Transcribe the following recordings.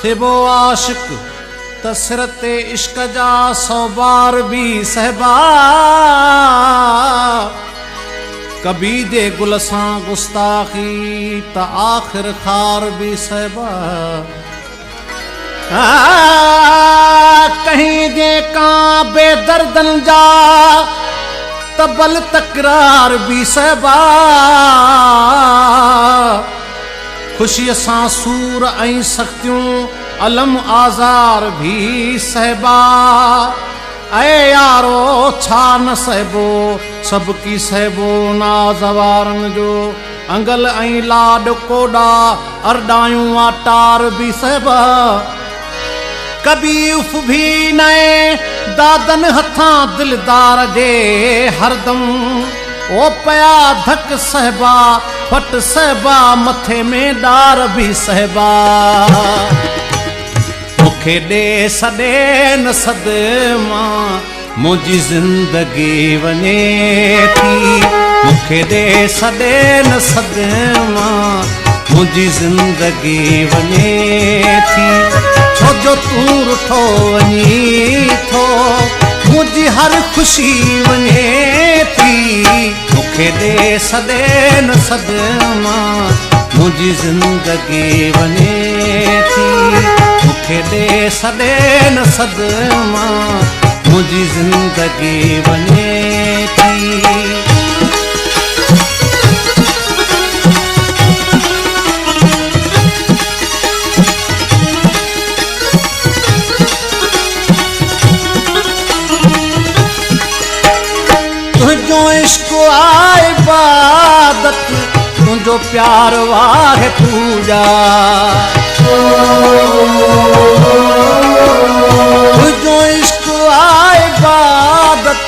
थिबो आशिक त सिर ते इश्क जा 100 बार भी सहबा कभी दे गुल सां गुस्ताखी त आखिर खार भी सहबा कहीं दे का बेदर्दन जा तबल तकरार भी सहबा खुशी सां सूर ऐं सख्तियों अलम आज़ार भी सहबा ऐ यारो छा न सहबो सबकी सहबो नाज़वारन जो अंगल ऐं लाड कोडा अरडायूं आटार भी सहबा कभी उफ भी नए दादन हथां दिलदार जे हरदम ओ पया धक सहबा फट सहबा मथे में डार भी सहबा मुखे दे सदे न सदमा मुझी जिंदगी वने थी मुखे दे सदे न सदमा मुझी जिंदगी वने थी छो जो तू रुठो वनी थो मुझी हर खुशी वने थी मुखे दे सदे न सदमा मुझी जिंदगी वने थी मुखे दे सदे न सदमा मुझी जिंदगी वने थी तुझो इश्क आए इबादत तुझो प्यार वाहे पूजा तुझो इश्क आए इबादत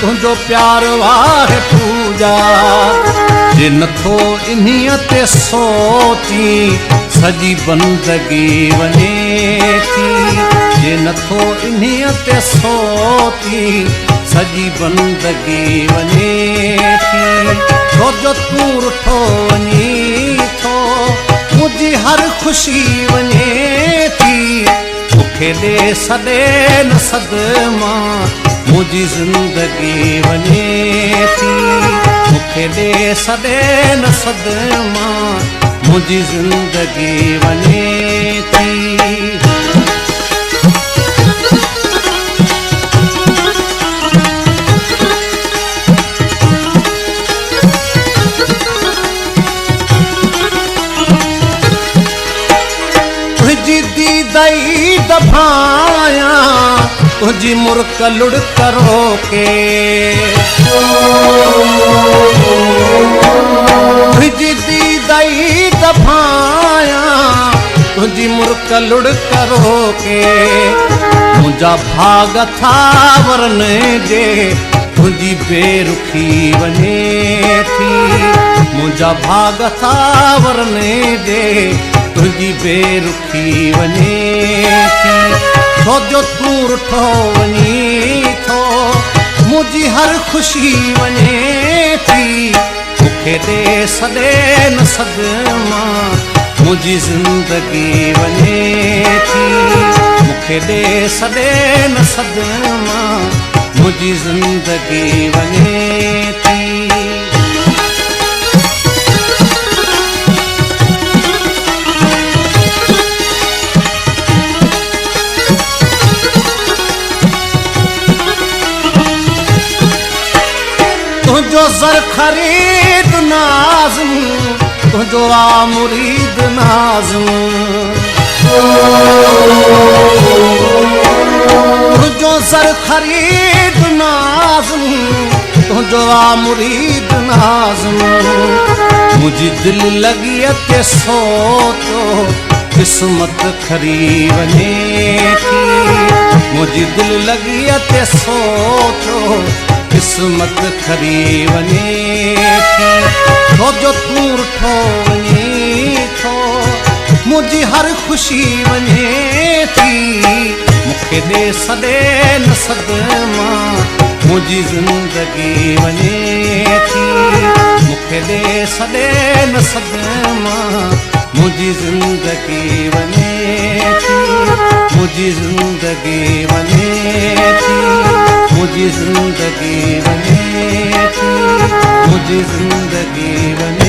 तुझो प्यार वाहे पूजा जे नथो इन्हीअ ते सोची सजी बंदगी वने थी जे नथो इन्हीअ ते सोची सजी बंदगी वने थी छो जो तू रुठो वनी थो मुझी हर खुशी वने थी मुखे दे सदे न सदमा मुझी जिंदगी वने थी मुखे दे सदे न सदमा मुझी जिंदगी वने थी दई दफाया तुझी मुर्क लुड़ करो के तुझी दी दई दफाया तुझी मुर्क लुड़ करो के मुझा भाग था वरने जे तुझी बेरुखी वने थी मुझा भाग था वरने जे तुझी बेरुखी वने थी छो जो तू रुठो वनी थो मुझी हर खुशी वने थी मुखे दे सदे न सदमा मुझी जिंदगी वने थी मुखे दे सदे न सदमा मुझी जिंदगी वने थी तुझो सर खरीद नाज़म तुझो आ मुरीद नाज़म तुझो सर खरीद नाज़म तुझो आ मुरीद नाज़म मुझी दिल लगी ते सोचो किस्मत खरी वने थी मुझी दिल लगी ते सोचो किस्मत खरी वने थी छो जो तू रुठो वनी थो मुझी हर खुशी वने थी मुखे दे सदे न सदमा मुझी जिंदगी वने थी मुखे दे सदे न सदमा मुझी जिंदगी वने थी, मुझी जिंदगी वने थी, मुझी जिंदगी वने थी, मुझी जिंदगी वने